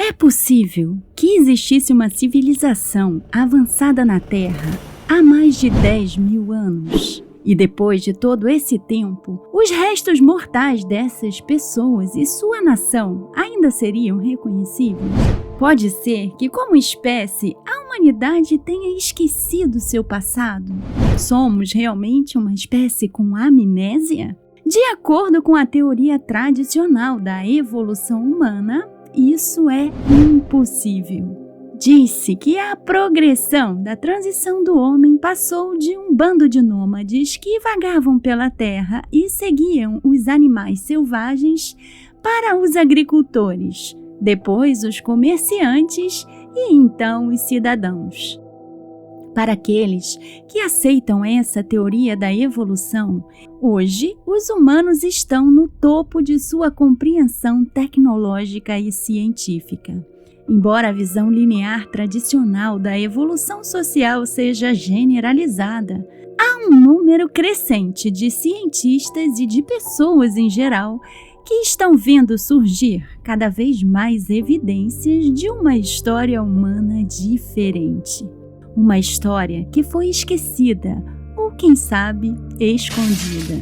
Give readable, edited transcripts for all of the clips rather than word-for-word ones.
É possível que existisse uma civilização avançada na Terra há mais de 10.000 anos. E depois de todo esse tempo, os restos mortais dessas pessoas e sua nação ainda seriam reconhecíveis? Pode ser que, como espécie, a humanidade tenha esquecido seu passado. Somos realmente uma espécie com amnésia? De acordo com a teoria tradicional da evolução humana, isso é impossível. Disse que a progressão da transição do homem passou de um bando de nômades que vagavam pela terra e seguiam os animais selvagens para os agricultores, depois os comerciantes e então os cidadãos. Para aqueles que aceitam essa teoria da evolução, hoje os humanos estão no topo de sua compreensão tecnológica e científica. Embora a visão linear tradicional da evolução social seja generalizada, há um número crescente de cientistas e de pessoas em geral que estão vendo surgir cada vez mais evidências de uma história humana diferente. Uma história que foi esquecida ou, quem sabe, escondida.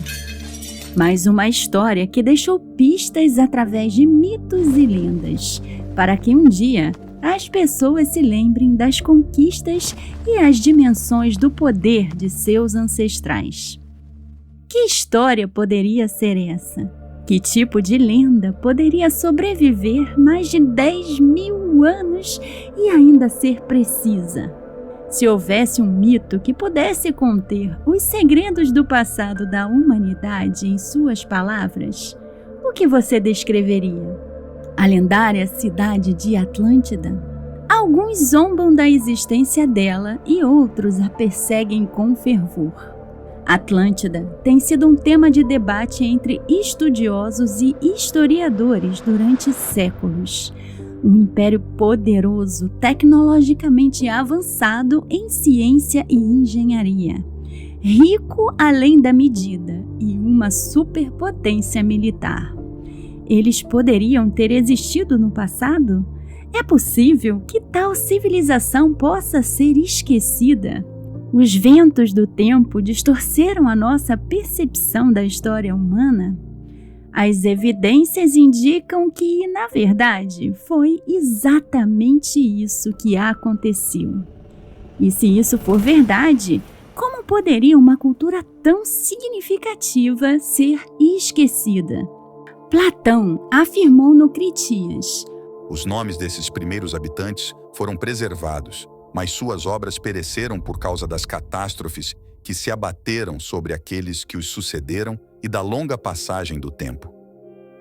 Mas uma história que deixou pistas através de mitos e lendas, para que um dia as pessoas se lembrem das conquistas e as dimensões do poder de seus ancestrais. Que história poderia ser essa? Que tipo de lenda poderia sobreviver mais de 10.000 anos e ainda ser precisa? Se houvesse um mito que pudesse conter os segredos do passado da humanidade em suas palavras, o que você descreveria? A lendária cidade de Atlântida? Alguns zombam da existência dela e outros a perseguem com fervor. Atlântida tem sido um tema de debate entre estudiosos e historiadores durante séculos. Um império poderoso, tecnologicamente avançado em ciência e engenharia, rico além da medida e uma superpotência militar. Eles poderiam ter existido no passado? É possível que tal civilização possa ser esquecida? Os ventos do tempo distorceram a nossa percepção da história humana? As evidências indicam que, na verdade, foi exatamente isso que aconteceu. E se isso for verdade, como poderia uma cultura tão significativa ser esquecida? Platão afirmou no Critias: os nomes desses primeiros habitantes foram preservados, mas suas obras pereceram por causa das catástrofes que se abateram sobre aqueles que os sucederam e da longa passagem do tempo.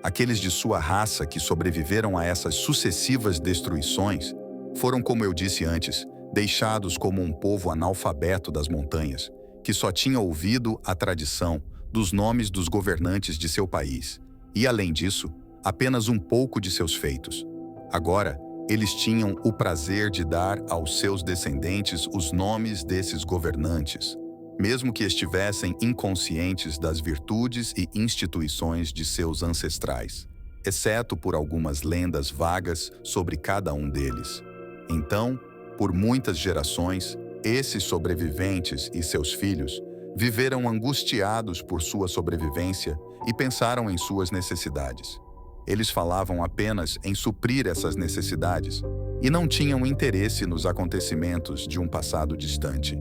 Aqueles de sua raça que sobreviveram a essas sucessivas destruições foram, como eu disse antes, deixados como um povo analfabeto das montanhas, que só tinha ouvido a tradição dos nomes dos governantes de seu país, e, além disso, apenas um pouco de seus feitos. Agora, eles tinham o prazer de dar aos seus descendentes os nomes desses governantes, mesmo que estivessem inconscientes das virtudes e instituições de seus ancestrais, exceto por algumas lendas vagas sobre cada um deles. Então, por muitas gerações, esses sobreviventes e seus filhos viveram angustiados por sua sobrevivência e pensaram em suas necessidades. Eles falavam apenas em suprir essas necessidades e não tinham interesse nos acontecimentos de um passado distante.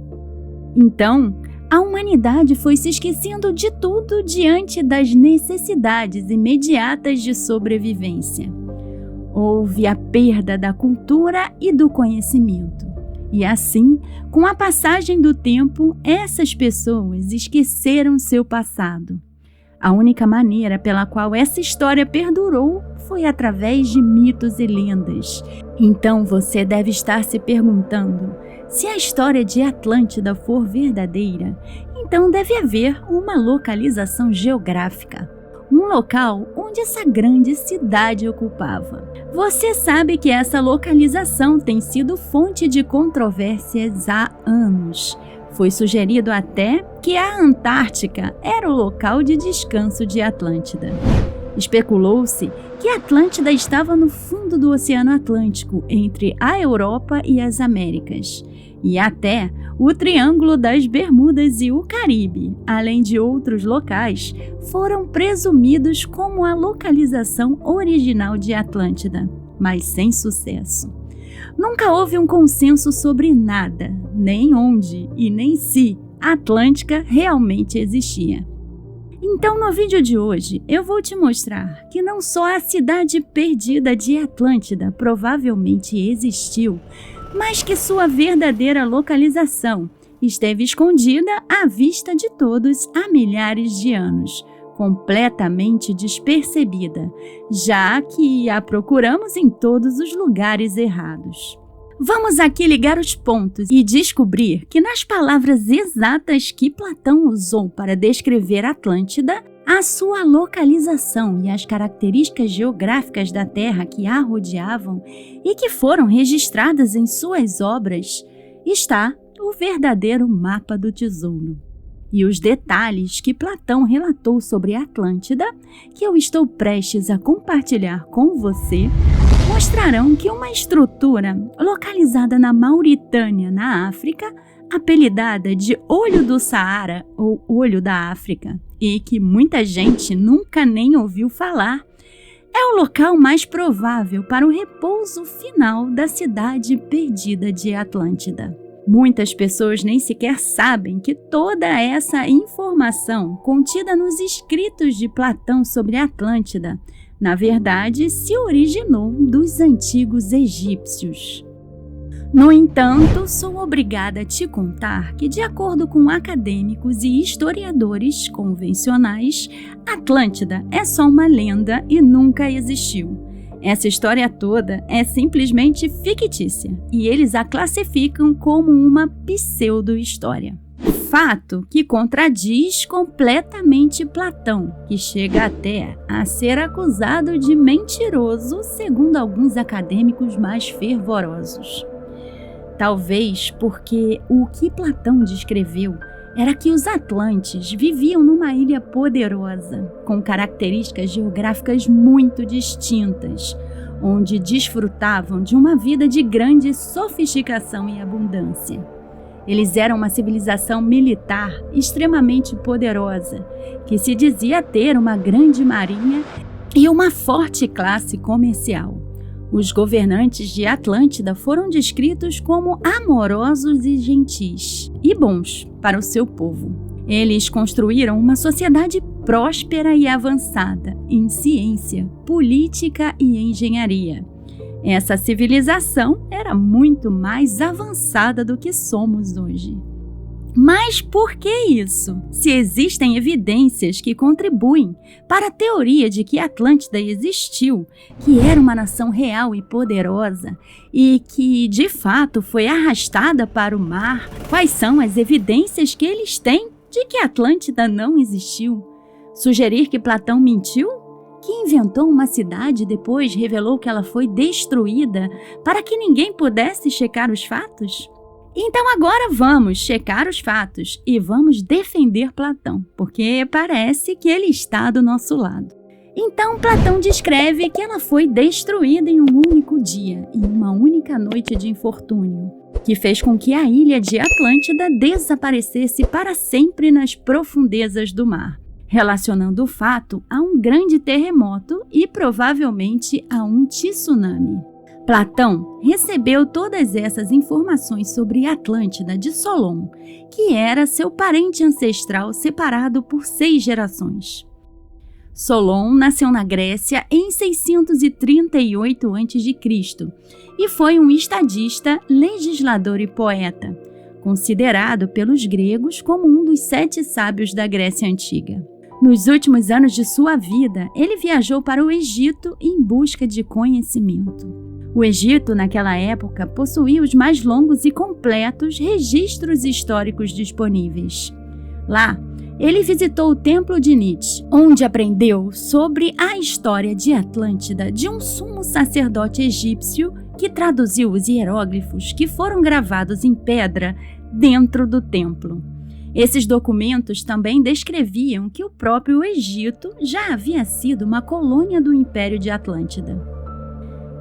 Então, a humanidade foi se esquecendo de tudo diante das necessidades imediatas de sobrevivência. Houve a perda da cultura e do conhecimento. E assim, com a passagem do tempo, essas pessoas esqueceram seu passado. A única maneira pela qual essa história perdurou foi através de mitos e lendas. Então você deve estar se perguntando: se a história de Atlântida for verdadeira, então deve haver uma localização geográfica, um local onde essa grande cidade ocupava. Você sabe que essa localização tem sido fonte de controvérsias há anos. Foi sugerido até que a Antártica era o local de descanso de Atlântida. Especulou-se que Atlântida estava no fundo do Oceano Atlântico, entre a Europa e as Américas, e até o Triângulo das Bermudas e o Caribe, além de outros locais, foram presumidos como a localização original de Atlântida, mas sem sucesso. Nunca houve um consenso sobre nada, nem onde e nem se Atlântica realmente existia. Então, no vídeo de hoje, eu vou te mostrar que não só a cidade perdida de Atlântida provavelmente existiu, mas que sua verdadeira localização esteve escondida à vista de todos há milhares de anos, completamente despercebida, já que a procuramos em todos os lugares errados. Vamos aqui ligar os pontos e descobrir que nas palavras exatas que Platão usou para descrever Atlântida, a sua localização e as características geográficas da terra que a rodeavam e que foram registradas em suas obras, está o verdadeiro mapa do tesouro. E os detalhes que Platão relatou sobre Atlântida, que eu estou prestes a compartilhar com você, mostrarão que uma estrutura localizada na Mauritânia, na África, apelidada de Olho do Saara ou Olho da África, e que muita gente nunca nem ouviu falar, é o local mais provável para o repouso final da cidade perdida de Atlântida. Muitas pessoas nem sequer sabem que toda essa informação contida nos escritos de Platão sobre Atlântida, na verdade, se originou dos antigos egípcios. No entanto, sou obrigada a te contar que, de acordo com acadêmicos e historiadores convencionais, Atlântida é só uma lenda e nunca existiu. Essa história toda é simplesmente fictícia e eles a classificam como uma pseudo-história. Fato que contradiz completamente Platão, que chega até a ser acusado de mentiroso, segundo alguns acadêmicos mais fervorosos. Talvez porque o que Platão descreveu era que os atlantes viviam numa ilha poderosa, com características geográficas muito distintas, onde desfrutavam de uma vida de grande sofisticação e abundância. Eles eram uma civilização militar extremamente poderosa, que se dizia ter uma grande marinha e uma forte classe comercial. Os governantes de Atlântida foram descritos como amorosos e gentis, e bons para o seu povo. Eles construíram uma sociedade próspera e avançada em ciência, política e engenharia. Essa civilização era muito mais avançada do que somos hoje. Mas por que isso? Se existem evidências que contribuem para a teoria de que Atlântida existiu, que era uma nação real e poderosa e que, de fato, foi arrastada para o mar, quais são as evidências que eles têm de que Atlântida não existiu? Sugerir que Platão mentiu? Que inventou uma cidade e depois revelou que ela foi destruída para que ninguém pudesse checar os fatos? Então agora vamos checar os fatos e vamos defender Platão, porque parece que ele está do nosso lado. Então Platão descreve que ela foi destruída em um único dia, em uma única noite de infortúnio, que fez com que a ilha de Atlântida desaparecesse para sempre nas profundezas do mar, relacionando o fato a um grande terremoto e provavelmente a um tsunami. Platão recebeu todas essas informações sobre Atlântida de Solon, que era seu parente ancestral separado por 6 gerações. Solon nasceu na Grécia em 638 a.C. e foi um estadista, legislador e poeta, considerado pelos gregos como um dos 7 sábios da Grécia Antiga. Nos últimos anos de sua vida, ele viajou para o Egito em busca de conhecimento. O Egito, naquela época, possuía os mais longos e completos registros históricos disponíveis. Lá, ele visitou o Templo de Nit, onde aprendeu sobre a história de Atlântida de um sumo sacerdote egípcio que traduziu os hieróglifos que foram gravados em pedra dentro do templo. Esses documentos também descreviam que o próprio Egito já havia sido uma colônia do Império de Atlântida.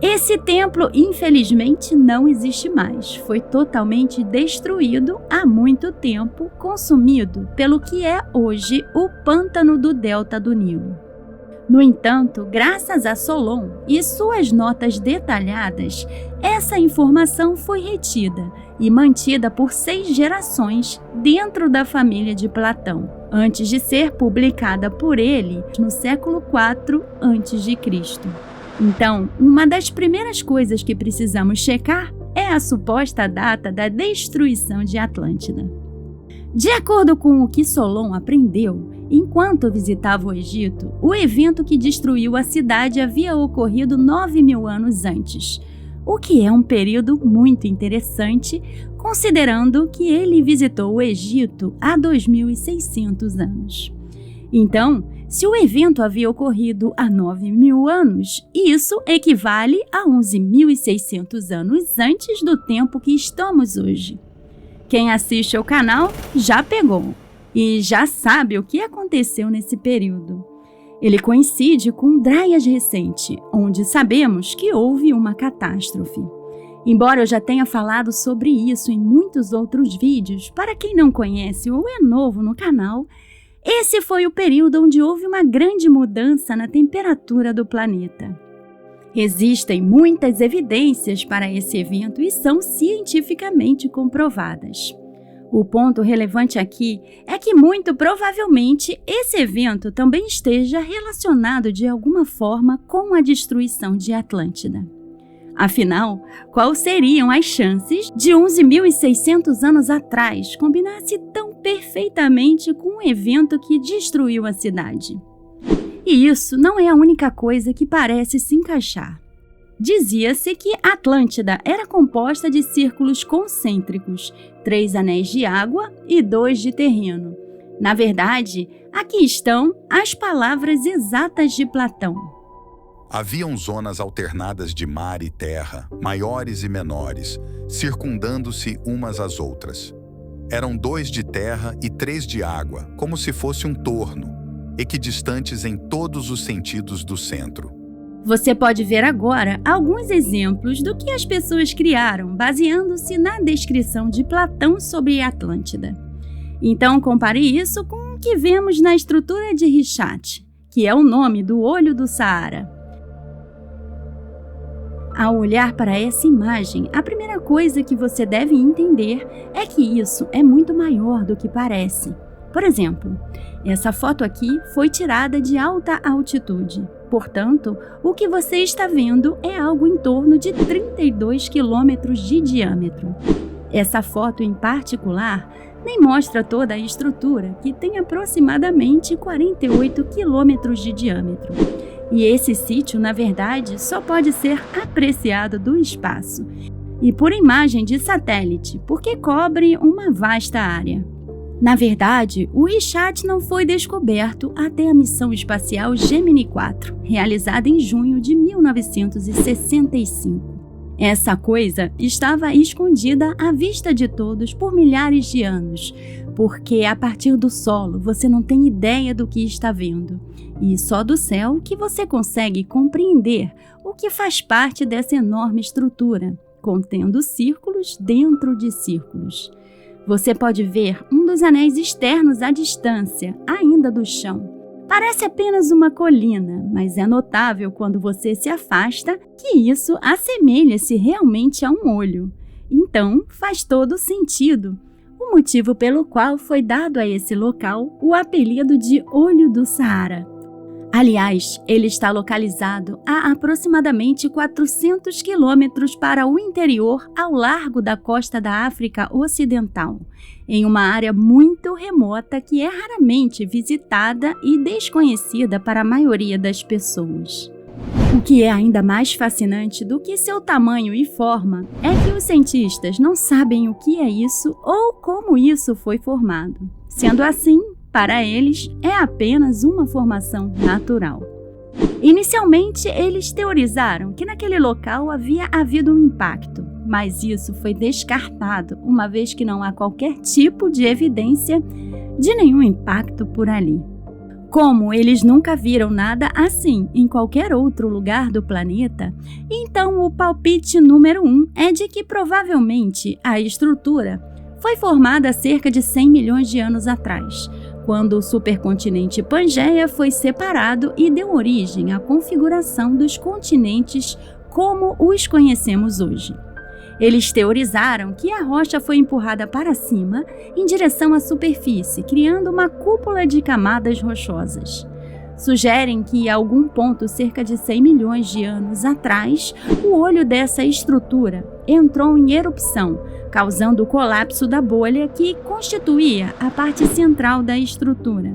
Esse templo, infelizmente, não existe mais. Foi totalmente destruído há muito tempo, consumido pelo que é hoje o pântano do Delta do Nilo. No entanto, graças a Solon e suas notas detalhadas, essa informação foi retida e mantida por 6 gerações dentro da família de Platão, antes de ser publicada por ele no século IV a.C. Então, uma das primeiras coisas que precisamos checar é a suposta data da destruição de Atlântida. De acordo com o que Solon aprendeu, enquanto visitava o Egito, o evento que destruiu a cidade havia ocorrido 9.000 anos antes, o que é um período muito interessante, considerando que ele visitou o Egito há 2.600 anos. Então, se o evento havia ocorrido há 9.000 anos, isso equivale a 11.600 anos antes do tempo que estamos hoje. Quem assiste ao canal já pegou e já sabe o que aconteceu nesse período. Ele coincide com um Dryas recente, onde sabemos que houve uma catástrofe. Embora eu já tenha falado sobre isso em muitos outros vídeos, para quem não conhece ou é novo no canal, esse foi o período onde houve uma grande mudança na temperatura do planeta. Existem muitas evidências para esse evento e são cientificamente comprovadas. O ponto relevante aqui é que muito provavelmente esse evento também esteja relacionado de alguma forma com a destruição de Atlântida. Afinal, quais seriam as chances de 11.600 anos atrás combinasse tão perfeitamente com o evento que destruiu a cidade? E isso não é a única coisa que parece se encaixar. Dizia-se que Atlântida era composta de círculos concêntricos, 3 anéis de água e 2 de terreno. Na verdade, aqui estão as palavras exatas de Platão. Haviam zonas alternadas de mar e terra, maiores e menores, circundando-se umas às outras. Eram 2 de terra e 3 de água, como se fosse um torno, equidistantes em todos os sentidos do centro. Você pode ver agora alguns exemplos do que as pessoas criaram, baseando-se na descrição de Platão sobre Atlântida. Então, compare isso com o que vemos na estrutura de Richat, que é o nome do olho do Saara. Ao olhar para essa imagem, a primeira coisa que você deve entender é que isso é muito maior do que parece. Por exemplo, essa foto aqui foi tirada de alta altitude. Portanto, o que você está vendo é algo em torno de 32 quilômetros de diâmetro. Essa foto em particular nem mostra toda a estrutura, que tem aproximadamente 48 quilômetros de diâmetro. E esse sítio, na verdade, só pode ser apreciado do espaço e por imagem de satélite, porque cobre uma vasta área. Na verdade, o Richat não foi descoberto até a missão espacial Gemini 4, realizada em junho de 1965. Essa coisa estava escondida à vista de todos por milhares de anos, porque a partir do solo você não tem ideia do que está vendo, e só do céu que você consegue compreender o que faz parte dessa enorme estrutura, contendo círculos dentro de círculos. Você pode ver um dos anéis externos à distância, ainda do chão. Parece apenas uma colina, mas é notável quando você se afasta que isso assemelha-se realmente a um olho. Então, faz todo sentido. O motivo pelo qual foi dado a esse local o apelido de Olho do Saara. Aliás, ele está localizado a aproximadamente 400 quilômetros para o interior ao largo da costa da África Ocidental, em uma área muito remota que é raramente visitada e desconhecida para a maioria das pessoas. O que é ainda mais fascinante do que seu tamanho e forma é que os cientistas não sabem o que é isso ou como isso foi formado. Sendo assim, para eles, é apenas uma formação natural. Inicialmente, eles teorizaram que naquele local havia havido um impacto, mas isso foi descartado, uma vez que não há qualquer tipo de evidência de nenhum impacto por ali. Como eles nunca viram nada assim em qualquer outro lugar do planeta, então o palpite número 1 é de que provavelmente a estrutura foi formada há cerca de 100 milhões de anos atrás, quando o supercontinente Pangeia foi separado e deu origem à configuração dos continentes como os conhecemos hoje. Eles teorizaram que a rocha foi empurrada para cima em direção à superfície, criando uma cúpula de camadas rochosas. Sugerem que, a algum ponto, cerca de 100 milhões de anos atrás, o olho dessa estrutura entrou em erupção, causando o colapso da bolha que constituía a parte central da estrutura.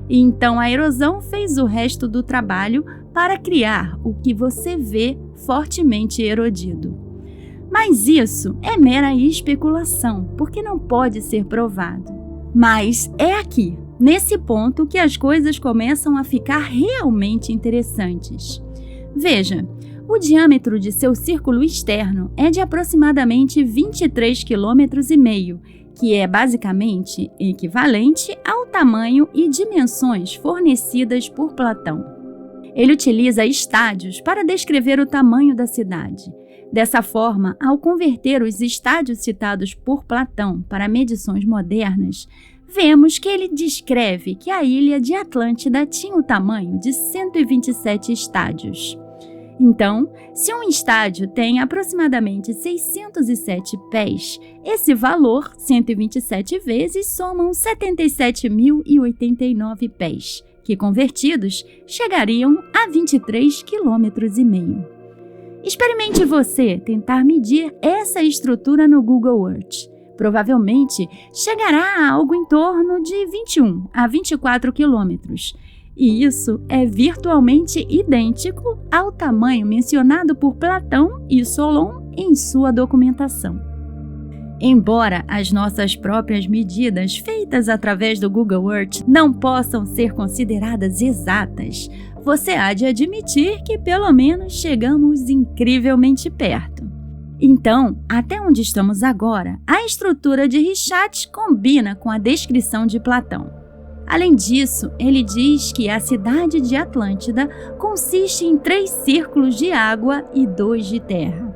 E então a erosão fez o resto do trabalho para criar o que você vê fortemente erodido. Mas isso é mera especulação, porque não pode ser provado. Mas é aqui, nesse ponto, que as coisas começam a ficar realmente interessantes. Veja, o diâmetro de seu círculo externo é de aproximadamente 23,5 km, que é basicamente equivalente ao tamanho e dimensões fornecidas por Platão. Ele utiliza estádios para descrever o tamanho da cidade. Dessa forma, ao converter os estádios citados por Platão para medições modernas, vemos que ele descreve que a ilha de Atlântida tinha o tamanho de 127 estádios. Então, se um estádio tem aproximadamente 607 pés, esse valor, 127 vezes, somam 77.089 pés, que convertidos chegariam a 23,5 km. Experimente você tentar medir essa estrutura no Google Earth. Provavelmente chegará a algo em torno de 21 a 24 quilômetros. E isso é virtualmente idêntico ao tamanho mencionado por Platão e Solon em sua documentação. Embora as nossas próprias medidas feitas através do Google Earth não possam ser consideradas exatas, você há de admitir que pelo menos chegamos incrivelmente perto. Então, até onde estamos agora, a estrutura de Richat combina com a descrição de Platão. Além disso, ele diz que a cidade de Atlântida consiste em 3 círculos de água e 2 de terra.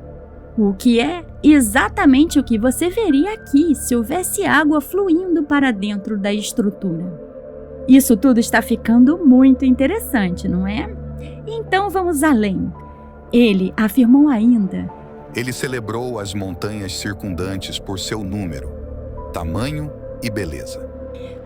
O que é exatamente o que você veria aqui se houvesse água fluindo para dentro da estrutura. Isso tudo está ficando muito interessante, não é? Então vamos além. Ele afirmou ainda: ele celebrou as montanhas circundantes por seu número, tamanho e beleza.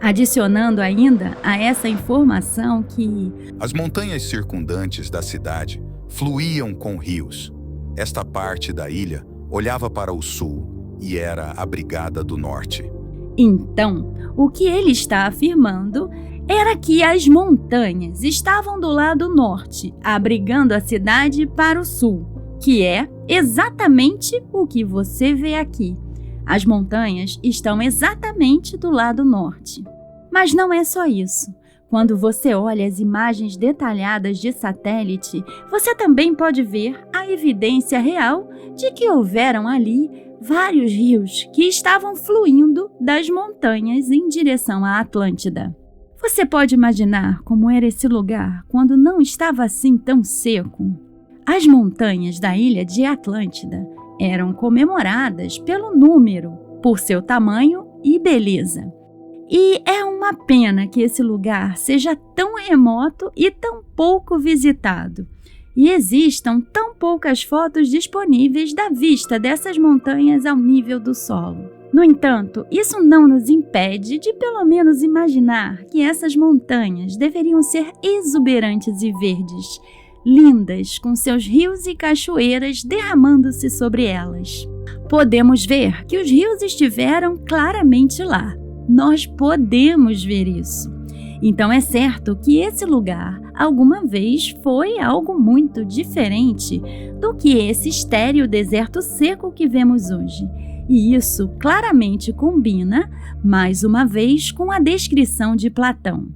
Adicionando ainda a essa informação que as montanhas circundantes da cidade fluíam com rios. Esta parte da ilha olhava para o sul e era abrigada do norte. Então, o que ele está afirmando era que as montanhas estavam do lado norte, abrigando a cidade para o sul, que é exatamente o que você vê aqui. As montanhas estão exatamente do lado norte. Mas não é só isso. Quando você olha as imagens detalhadas de satélite, você também pode ver a evidência real de que houveram ali vários rios que estavam fluindo das montanhas em direção à Atlântida. Você pode imaginar como era esse lugar quando não estava assim tão seco? As montanhas da ilha de Atlântida eram comemoradas pelo número, por seu tamanho e beleza. E é uma pena que esse lugar seja tão remoto e tão pouco visitado, e existam tão poucas fotos disponíveis da vista dessas montanhas ao nível do solo. No entanto, isso não nos impede de pelo menos imaginar que essas montanhas deveriam ser exuberantes e verdes, lindas, com seus rios e cachoeiras derramando-se sobre elas. Podemos ver que os rios estiveram claramente lá. Nós podemos ver isso. Então é certo que esse lugar alguma vez foi algo muito diferente do que esse estéril deserto seco que vemos hoje. E isso claramente combina, mais uma vez, com a descrição de Platão.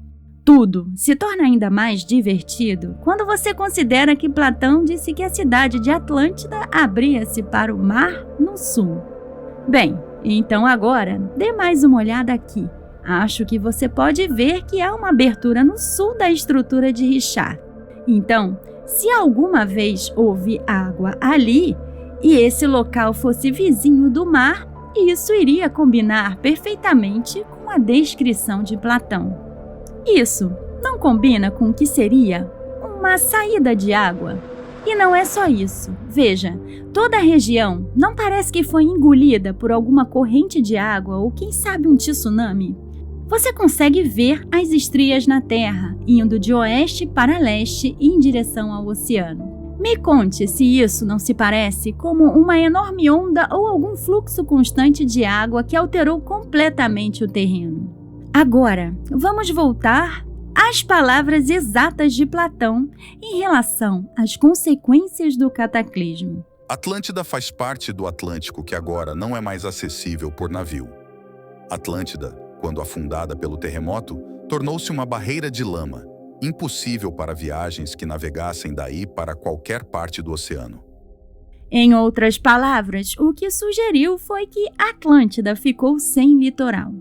Tudo se torna ainda mais divertido quando você considera que Platão disse que a cidade de Atlântida abria-se para o mar no sul. Bem, então agora dê mais uma olhada aqui. Acho que você pode ver que há uma abertura no sul da estrutura de Richat. Então, se alguma vez houve água ali e esse local fosse vizinho do mar, isso iria combinar perfeitamente com a descrição de Platão. Isso não combina com o que seria uma saída de água? E não é só isso. Veja, toda a região não parece que foi engolida por alguma corrente de água ou quem sabe um tsunami? Você consegue ver as estrias na Terra, indo de oeste para leste em direção ao oceano. Me conte se isso não se parece como uma enorme onda ou algum fluxo constante de água que alterou completamente o terreno. Agora, vamos voltar às palavras exatas de Platão em relação às consequências do cataclismo. Atlântida faz parte do Atlântico que agora não é mais acessível por navio. Atlântida, quando afundada pelo terremoto, tornou-se uma barreira de lama, impossível para viagens que navegassem daí para qualquer parte do oceano. Em outras palavras, o que sugeriu foi que Atlântida ficou sem litoral.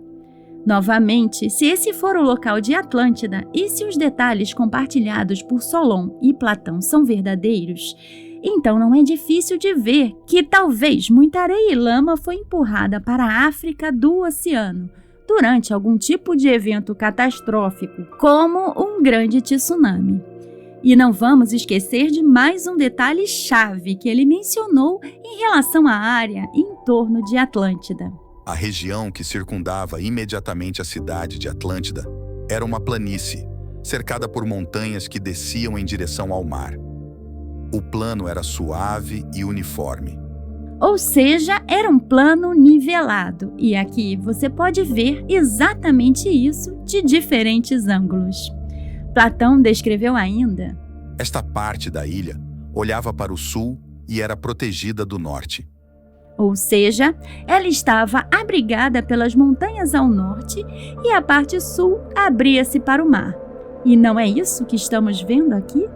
Novamente, se esse for o local de Atlântida e se os detalhes compartilhados por Solon e Platão são verdadeiros, então não é difícil de ver que talvez muita areia e lama foi empurrada para a África do oceano durante algum tipo de evento catastrófico, como um grande tsunami. E não vamos esquecer de mais um detalhe-chave que ele mencionou em relação à área em torno de Atlântida. A região que circundava imediatamente a cidade de Atlântida era uma planície, cercada por montanhas que desciam em direção ao mar. O plano era suave e uniforme. Ou seja, era um plano nivelado, e aqui você pode ver exatamente isso de diferentes ângulos. Platão descreveu ainda: esta parte da ilha olhava para o sul e era protegida do norte. Ou seja, ela estava abrigada pelas montanhas ao norte e a parte sul abria-se para o mar. E não é isso que estamos vendo aqui?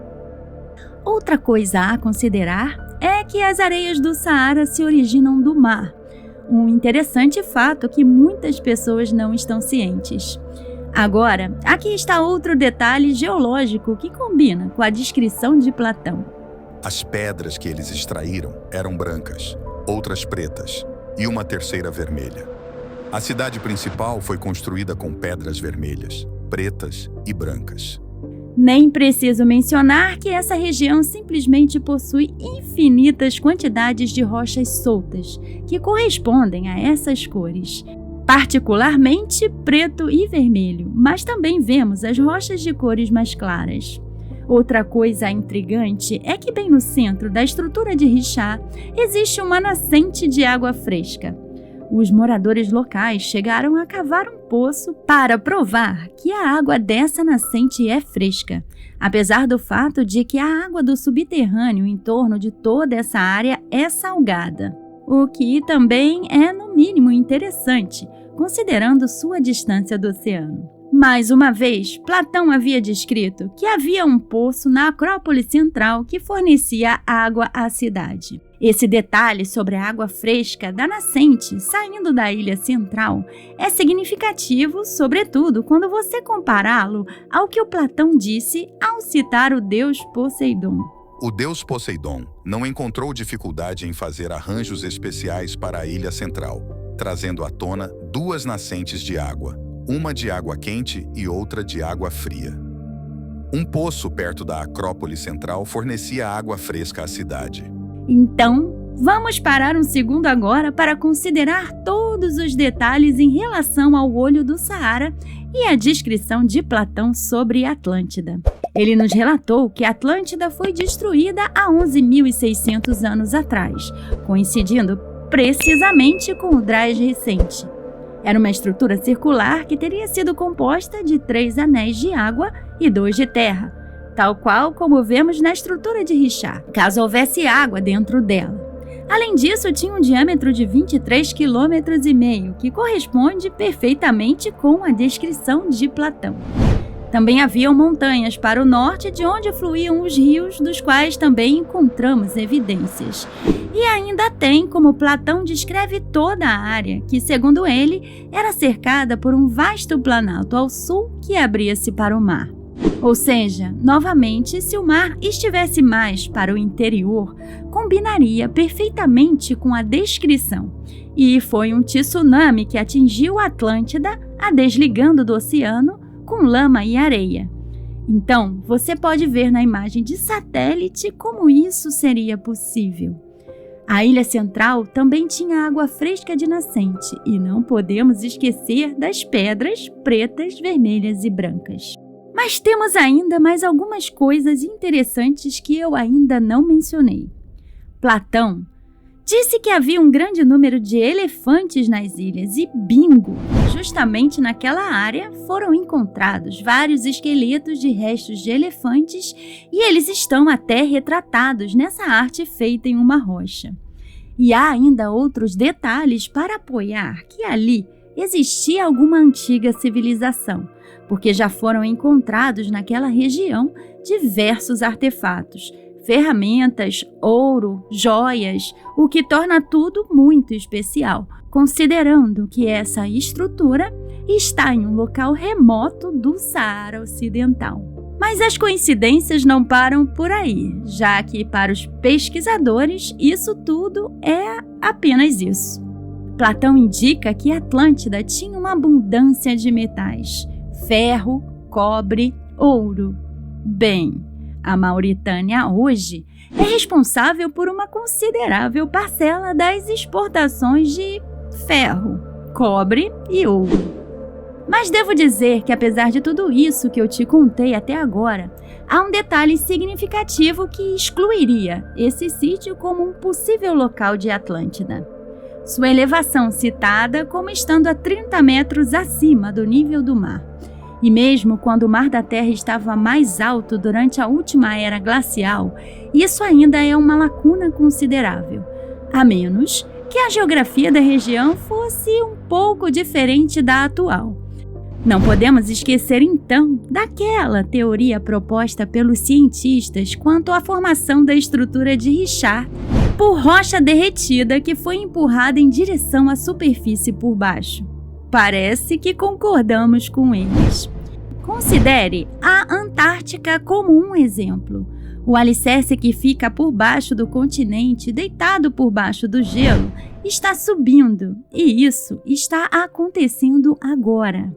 Outra coisa a considerar é que as areias do Saara se originam do mar. Um interessante fato que muitas pessoas não estão cientes. Agora, aqui está outro detalhe geológico que combina com a descrição de Platão. As pedras que eles extraíram eram brancas, outras pretas e uma terceira vermelha. A cidade principal foi construída com pedras vermelhas, pretas e brancas. Nem preciso mencionar que essa região simplesmente possui infinitas quantidades de rochas soltas que correspondem a essas cores, particularmente preto e vermelho, mas também vemos as rochas de cores mais claras. Outra coisa intrigante é que bem no centro da estrutura de Richat existe uma nascente de água fresca. Os moradores locais chegaram a cavar um poço para provar que a água dessa nascente é fresca, apesar do fato de que a água do subterrâneo em torno de toda essa área é salgada, o que também é no mínimo interessante, considerando sua distância do oceano. Mais uma vez, Platão havia descrito que havia um poço na Acrópole Central que fornecia água à cidade. Esse detalhe sobre a água fresca da nascente saindo da ilha central é significativo, sobretudo quando você compará-lo ao que o Platão disse ao citar o deus Poseidon. O deus Poseidon não encontrou dificuldade em fazer arranjos especiais para a ilha central, trazendo à tona duas nascentes de água, uma de água quente e outra de água fria. Um poço perto da Acrópole Central fornecia água fresca à cidade. Então, vamos parar um segundo agora para considerar todos os detalhes em relação ao olho do Saara e a descrição de Platão sobre Atlântida. Ele nos relatou que Atlântida foi destruída há 11.600 anos atrás, coincidindo precisamente com o Drás recente. Era uma estrutura circular que teria sido composta de 3 anéis de água e 2 de terra, tal qual como vemos na estrutura de Richat, caso houvesse água dentro dela. Além disso, tinha um diâmetro de 23,5 km, que corresponde perfeitamente com a descrição de Platão. Também haviam montanhas para o norte, de onde fluíam os rios, dos quais também encontramos evidências. E ainda tem, como Platão descreve toda a área, que, segundo ele, era cercada por um vasto planalto ao sul que abria-se para o mar. Ou seja, novamente, se o mar estivesse mais para o interior, combinaria perfeitamente com a descrição. E foi um tsunami que atingiu a Atlântida, a desligando do oceano com lama e areia. Então, você pode ver na imagem de satélite como isso seria possível. A ilha central também tinha água fresca de nascente e não podemos esquecer das pedras pretas, vermelhas e brancas. Mas temos ainda mais algumas coisas interessantes que eu ainda não mencionei. Platão disse que havia um grande número de elefantes nas ilhas e bingo! Justamente naquela área foram encontrados vários esqueletos de restos de elefantes e eles estão até retratados nessa arte feita em uma rocha. E há ainda outros detalhes para apoiar que ali existia alguma antiga civilização, porque já foram encontrados naquela região diversos artefatos, ferramentas, ouro, joias, o que torna tudo muito especial, considerando que essa estrutura está em um local remoto do Saara Ocidental. Mas as coincidências não param por aí, já que para os pesquisadores isso tudo é apenas isso. Platão indica que Atlântida tinha uma abundância de metais: ferro, cobre, ouro. Bem, a Mauritânia hoje é responsável por uma considerável parcela das exportações de ferro, cobre e ouro. Mas devo dizer que, apesar de tudo isso que eu te contei até agora, há um detalhe significativo que excluiria esse sítio como um possível local de Atlântida. Sua elevação citada como estando a 30 metros acima do nível do mar. E mesmo quando o mar da Terra estava mais alto durante a última era glacial, isso ainda é uma lacuna considerável, a menos que a geografia da região fosse um pouco diferente da atual. Não podemos esquecer, então, daquela teoria proposta pelos cientistas quanto à formação da estrutura de Richat por rocha derretida que foi empurrada em direção à superfície por baixo. Parece que concordamos com eles. Considere a Antártica como um exemplo. O alicerce que fica por baixo do continente, deitado por baixo do gelo, está subindo, e isso está acontecendo agora.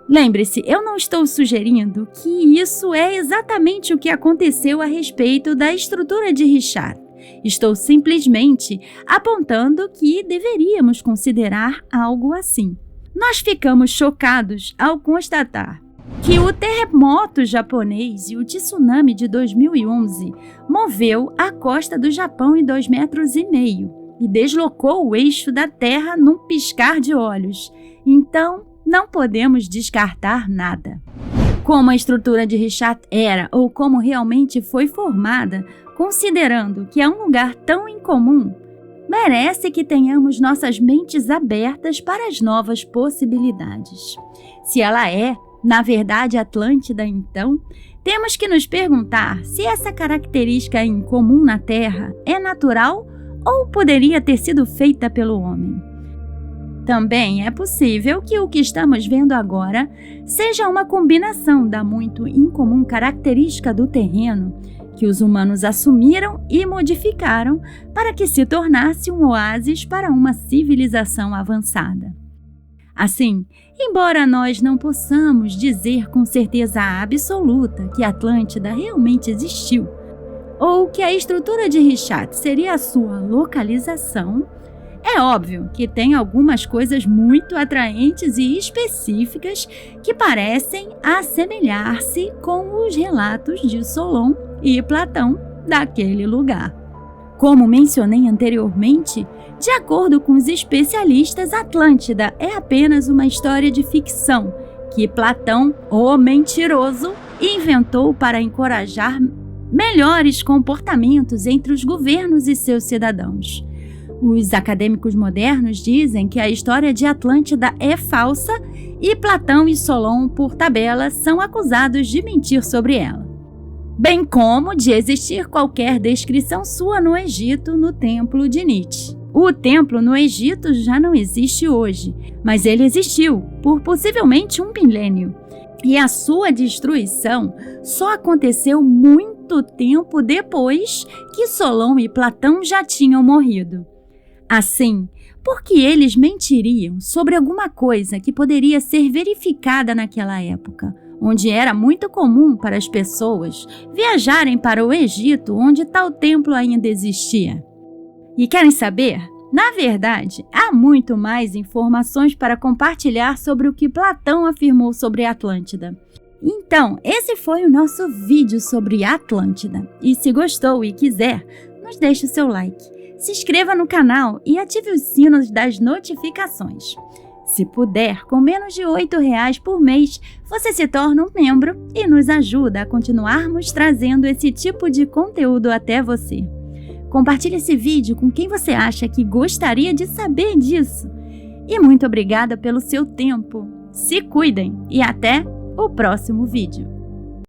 Lembre-se, eu não estou sugerindo que isso é exatamente o que aconteceu a respeito da estrutura de Richat. Estou simplesmente apontando que deveríamos considerar algo assim. Nós ficamos chocados ao constatar que o terremoto japonês e o tsunami de 2011 moveu a costa do Japão em 2,5 metros e deslocou o eixo da Terra num piscar de olhos. Então, não podemos descartar nada. Como a estrutura de Richat era ou como realmente foi formada, considerando que é um lugar tão incomum, merece que tenhamos nossas mentes abertas para as novas possibilidades. Se ela é, na verdade, Atlântida, então, temos que nos perguntar se essa característica incomum na Terra é natural ou poderia ter sido feita pelo homem. Também é possível que o que estamos vendo agora seja uma combinação da muito incomum característica do terreno que os humanos assumiram e modificaram para que se tornasse um oásis para uma civilização avançada. Assim, embora nós não possamos dizer com certeza absoluta que Atlântida realmente existiu, ou que a estrutura de Richat seria a sua localização, é óbvio que tem algumas coisas muito atraentes e específicas que parecem assemelhar-se com os relatos de Solon e Platão daquele lugar. Como mencionei anteriormente, de acordo com os especialistas, Atlântida é apenas uma história de ficção que Platão, o mentiroso, inventou para encorajar melhores comportamentos entre os governos e seus cidadãos. Os acadêmicos modernos dizem que a história de Atlântida é falsa e Platão e Solon, por tabela, são acusados de mentir sobre ela. Bem como de existir qualquer descrição sua no Egito, no templo de Nietzsche. O templo no Egito já não existe hoje, mas ele existiu por possivelmente um milênio. E a sua destruição só aconteceu muito tempo depois que Solon e Platão já tinham morrido. Assim, por que eles mentiriam sobre alguma coisa que poderia ser verificada naquela época, onde era muito comum para as pessoas viajarem para o Egito, onde tal templo ainda existia? E querem saber? Na verdade, há muito mais informações para compartilhar sobre o que Platão afirmou sobre Atlântida. Então, esse foi o nosso vídeo sobre Atlântida. E se gostou e quiser, nos deixe o seu like. Se inscreva no canal e ative os sinos das notificações. Se puder, com menos de R$8 por mês, você se torna um membro e nos ajuda a continuarmos trazendo esse tipo de conteúdo até você. Compartilhe esse vídeo com quem você acha que gostaria de saber disso. E muito obrigada pelo seu tempo. Se cuidem e até o próximo vídeo.